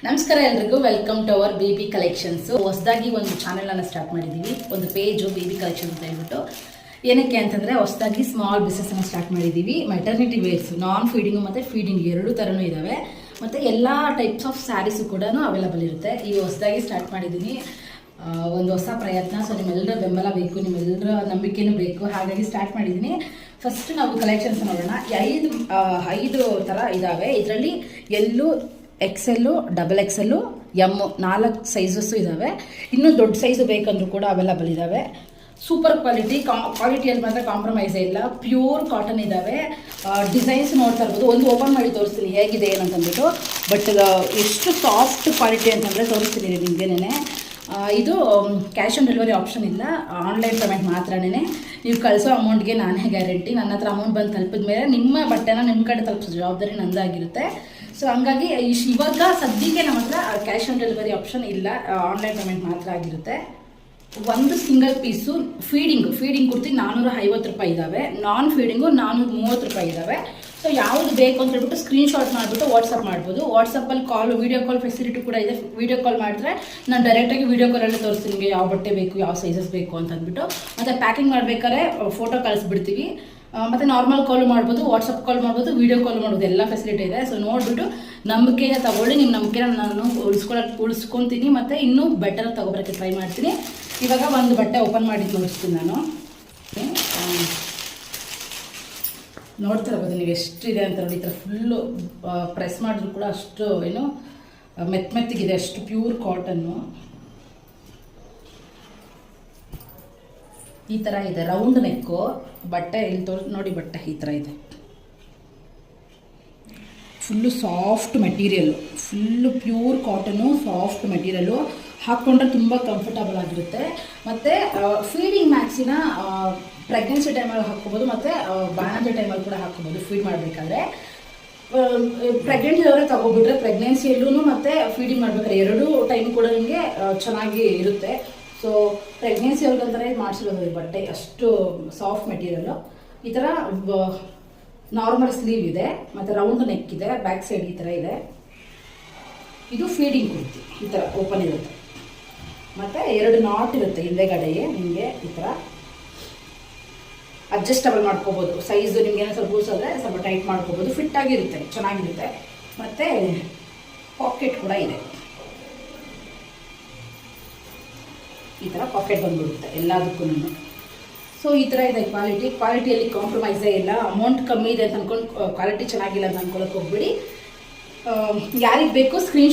ನಮಸ್ಕಾರ ಎಲ್ರಿಗೂ, welcome to our baby collections. ಹೊಸದಾಗಿ ಒಂದು ಚಾನೆಲ್ ಅನ್ನು ಸ್ಟಾರ್ಟ್ ಮಾಡಿದ್ದೀವಿ, ಒಂದು ಪೇಜು ಬೇಬಿ ಕಲೆಕ್ಷನ್ ಅಂತ ಹೇಳ್ಬಿಟ್ಟು. ಏನಕ್ಕೆ ಅಂತಂದರೆ ಹೊಸದಾಗಿ ಸ್ಮಾಲ್ ಬಿಸ್ನೆಸ್ ಅನ್ನು ಸ್ಟಾರ್ಟ್ ಮಾಡಿದ್ದೀವಿ. ಮೆಟರ್ನಿಟಿ ವೇರ್ಸ್, ನಾನ್ ಫೀಡಿಂಗು ಮತ್ತು ಫೀಡಿಂಗ್ ಎರಡು ಥರನೂ ಇದ್ದಾವೆ. ಮತ್ತು ಎಲ್ಲ ಟೈಪ್ಸ್ ಆಫ್ ಸ್ಯಾರೀಸು ಕೂಡ ಅವೈಲಬಲ್ ಇರುತ್ತೆ. ಈಗ ಹೊಸದಾಗಿ ಸ್ಟಾರ್ಟ್ ಮಾಡಿದ್ದೀನಿ, ಒಂದು ಹೊಸ ಪ್ರಯತ್ನ. ಸೊ ನಿಮ್ಮೆಲ್ಲರ ಬೆಂಬಲ ಬೇಕು, ನಿಮ್ಮೆಲ್ಲರ ನಂಬಿಕೆನೂ ಬೇಕು, ಹಾಗಾಗಿ ಸ್ಟಾರ್ಟ್ ಮಾಡಿದ್ದೀನಿ. ಫಸ್ಟ್ ನಾವು ಕಲೆಕ್ಷನ್ಸ್ ನೋಡೋಣ. ಐದು ಥರ ಇದ್ದಾವೆ. ಇದರಲ್ಲಿ ಎಲ್ಲೂ XL, XXL, M 4 ಸೈಜಸ್ಸು ಇದ್ದಾವೆ. ಇನ್ನೂ ದೊಡ್ಡ ಸೈಜು ಬೇಕಂದ್ರೂ ಕೂಡ ಅವೈಲಬಲ್ ಇದ್ದಾವೆ. ಸೂಪರ್ ಕ್ವಾಲಿಟಿಯಲ್ಲಿ ಮಾತ್ರ ಕಾಂಪ್ರಮೈಸ್ ಇಲ್ಲ. ಪ್ಯೂರ್ ಕಾಟನ್ ಇದ್ದಾವೆ. ಡಿಸೈನ್ಸ್ ನೋಡ್ತಾ ಇರ್ಬೋದು. ಒಂದು ಓಪನ್ ಮಾಡಿ ತೋರಿಸ್ತೀನಿ ಹೇಗಿದೆ ಏನಂತಂದ್ಬಿಟ್ಟು. ಬಟ್ ಎಷ್ಟು ಸಾಫ್ಟ್ ಕ್ವಾಲಿಟಿ ಅಂತಂದರೆ ತೋರಿಸ್ತೀನಿ ನಿಮಗೇನೆ. ಇದು ಕ್ಯಾಶ್ ಆನ್ ಡೆಲಿವರಿ ಆಪ್ಷನ್ ಇಲ್ಲ, ಆನ್ಲೈನ್ ಪೇಮೆಂಟ್ ಮಾತ್ರನೇ. ನೀವು ಕಳಿಸೋ ಅಮೌಂಟ್ಗೆ ನಾನೇ ಗ್ಯಾರಂಟಿ. ನನ್ನ ಹತ್ರ ಅಮೌಂಟ್ ಬಂದು ತಲುಪಿದ ಮೇಲೆ ನಿಮ್ಮ ಬಟ್ಟೆನ ನಿಮ್ಮ ಕಡೆ ತಲುಪಿಸೋ ಜವಾಬ್ದಾರಿ ನಂದಾಗಿರುತ್ತೆ. ಸೊ ಹಂಗಾಗಿ ಇವಾಗ ಸದ್ಯಕ್ಕೆ ನಮ್ಮ ಹತ್ರ ಕ್ಯಾಶ್ ಆನ್ ಡೆಲಿವರಿ ಆಪ್ಷನ್ ಇಲ್ಲ, ಆನ್ಲೈನ್ ಪೇಮೆಂಟ್ ಮಾತ್ರ ಆಗಿರುತ್ತೆ. ಒಂದು ಸಿಂಗಲ್ ಪೀಸು ಫೀಡಿಂಗ್ ಕುರ್ತಿ 450 ರೂಪಾಯಿ ಇದ್ದಾವೆ. ನಾನ್ ಫೀಡಿಂಗು 430 ರೂಪಾಯಿ ಇದ್ದಾವೆ. ಸೊ ಯಾವುದು ಬೇಕು ಅಂತ ಹೇಳ್ಬಿಟ್ಟು ಸ್ಕ್ರೀನ್ಶಾಟ್ ಮಾಡಿಬಿಟ್ಟು ವಾಟ್ಸಪ್ ಮಾಡ್ಬೋದು. ವಾಟ್ಸಪ್ಪಲ್ಲಿ ವಿಡಿಯೋ ಕಾಲ್ ಫೆಸಿಲಿಟಿ ಕೂಡ ಇದೆ. ವಿಡಿಯೋ ಕಾಲ್ ಮಾಡಿದ್ರೆ ನಾನು ಡೈರೆಕ್ಟಾಗಿ ವಿಡಿಯೋ ಕಾಲಲ್ಲಿ ತೋರಿಸ್ತೀನಿ ನಿಮಗೆ ಯಾವ ಬಟ್ಟೆ ಬೇಕು, ಯಾವ ಸೈಜಸ್ ಬೇಕು ಅಂತ ಅಂದ್ಬಿಟ್ಟು. ಮತ್ತು ಪ್ಯಾಕಿಂಗ್ ಮಾಡಬೇಕಾದ್ರೆ ಫೋಟೋ ಕಳಿಸ್ಬಿಡ್ತೀವಿ. ಮತ್ತು ನಾರ್ಮಲ್ ಕಾಲ್ ಮಾಡ್ಬೋದು, ವಾಟ್ಸಪ್ ಕಾಲ್ ಮಾಡ್ಬೋದು, ವೀಡಿಯೋ ಕಾಲ್ ಮಾಡ್ಬೋದು, ಎಲ್ಲ ಫೆಸಿಲಿಟಿ ಇದೆ. ಸೊ ನೋಡಿಬಿಟ್ಟು ನಂಬಿಕೆನ ತಗೊಳ್ಳಿ. ನಿಮ್ಮ ನಂಬಿಕೆನ ನಾನು ಉಳಿಸ್ಕೊತೀನಿ ಮತ್ತು ಇನ್ನೂ ಬೆಟರ್ ತಗೊಬರೋಕ್ಕೆ ಟ್ರೈ ಮಾಡ್ತೀನಿ. ಇವಾಗ ಒಂದು ಬಟ್ಟೆ ಓಪನ್ ಮಾಡಿ ತೋರಿಸ್ತೀನಿ ನಾನು. ನೋಡ್ತಾ ಇರ್ಬೋದು ನೀವು ಎಷ್ಟಿದೆ ಅಂತ ನೋಡಿ. ಈ ಥರ ಫುಲ್ಲು ಪ್ರೆಸ್ ಮಾಡಿದ್ರು ಕೂಡ ಅಷ್ಟು ಮೆತ್ತಗಿದೆ, ಅಷ್ಟು ಪ್ಯೂರ್ ಕಾಟನ್ನು. ಈ ಥರ ಇದೆ, ರೌಂಡ್ ನೆಕ್ಕು. ಬಟ್ಟೆ ಇಲ್ಲಿ ನೋಡಿ, ಬಟ್ಟೆ ಈ ಥರ ಇದೆ. Full soft material, full pure cotton, soft material. ಹಾಕ್ಕೊಂಡ್ರೆ ತುಂಬ ಕಂಫರ್ಟಬಲ್ ಆಗಿರುತ್ತೆ. ಮತ್ತು ಫೀಡಿಂಗ್ ಮ್ಯಾಕ್ಸಿನ ಪ್ರೆಗ್ನೆನ್ಸಿ ಟೈಮಲ್ಲಿ ಹಾಕ್ಕೋಬೋದು, ಮತ್ತು ಬಾಣಂತಿ ಟೈಮಲ್ಲಿ ಕೂಡ ಹಾಕ್ಕೋಬೋದು ಫೀಡ್ ಮಾಡಬೇಕಾದ್ರೆ. ಪ್ರೆಗ್ನೆನ್ಸಿ ಅವರೇ ತಗೋಬಿಟ್ರೆ ಪ್ರೆಗ್ನೆನ್ಸಿಯಲ್ಲೂ ಮತ್ತು ಫೀಡಿಂಗ್ ಮಾಡಬೇಕಾದ್ರೆ ಎರಡೂ ಟೈಮ್ ಕೂಡ ನಿಮಗೆ ಚೆನ್ನಾಗಿ ಇರುತ್ತೆ. ಸೊ ಪ್ರೆಗ್ನೆನ್ಸಿ ಅವ್ರಿಗಂತಾರೆ ಮಾಡಿಸಿರೋದು ಬಟ್ಟೆ, ಅಷ್ಟು ಸಾಫ್ಟ್ ಮೆಟೀರಿಯಲ್ಲು. ಈ ಥರ ನಾರ್ಮಲ್ ಸ್ಲೀವ್ ಇದೆ, ಮತ್ತು ರೌಂಡ್ ನೆಕ್ ಇದೆ, ಬ್ಯಾಕ್ ಸೈಡ್ ಈ ಥರ ಇದೆ. ಇದು ಫೀಡಿಂಗ್ ಕುರ್ತಿ, ಈ ಥರ ಓಪನ್ ಇರುತ್ತೆ. ಮತ್ತು 2 ನಾಟ್ ಇರುತ್ತೆ ಹಿಂದೆಗಡೆಗೆ. ನಿಮಗೆ ಈ ಥರ ಅಡ್ಜಸ್ಟಬಲ್ ಮಾಡ್ಕೋಬೋದು. ಸೈಜು ನಿಮ್ಗೆ ಏನೋ ಸ್ವಲ್ಪ ಲೂಸಾದರೆ ಸ್ವಲ್ಪ ಟೈಟ್ ಮಾಡ್ಕೋಬೋದು. ಫಿಟ್ ಆಗಿರುತ್ತೆ, ಚೆನ್ನಾಗಿರುತ್ತೆ. ಮತ್ತು ಪಾಕೆಟ್ ಕೂಡ ಇದೆ. ಈ ಥರ ಪಾಕೆಟ್ ಬಂದ್ಬಿಡುತ್ತೆ ಎಲ್ಲದಕ್ಕೂ. ಸೊ ಈ ಥರ ಇದೆ ಕ್ವಾಲಿಟಿಯಲ್ಲಿ ಕಾಂಪ್ರಮೈಸೇ ಇಲ್ಲ. ಅಮೌಂಟ್ ಕಮ್ಮಿ ಇದೆ ಅಂತ ಅಂದ್ಕೊಂಡು ಕ್ವಾಲಿಟಿ ಚೆನ್ನಾಗಿಲ್ಲ ಅಂತ ಅಂದ್ಕೊಳಕ್ಕೆ ಹೋಗ್ಬಿಡಿ. ಯಾರಿಗೆ ಬೇಕು ಸ್ಕ್ರೀನ್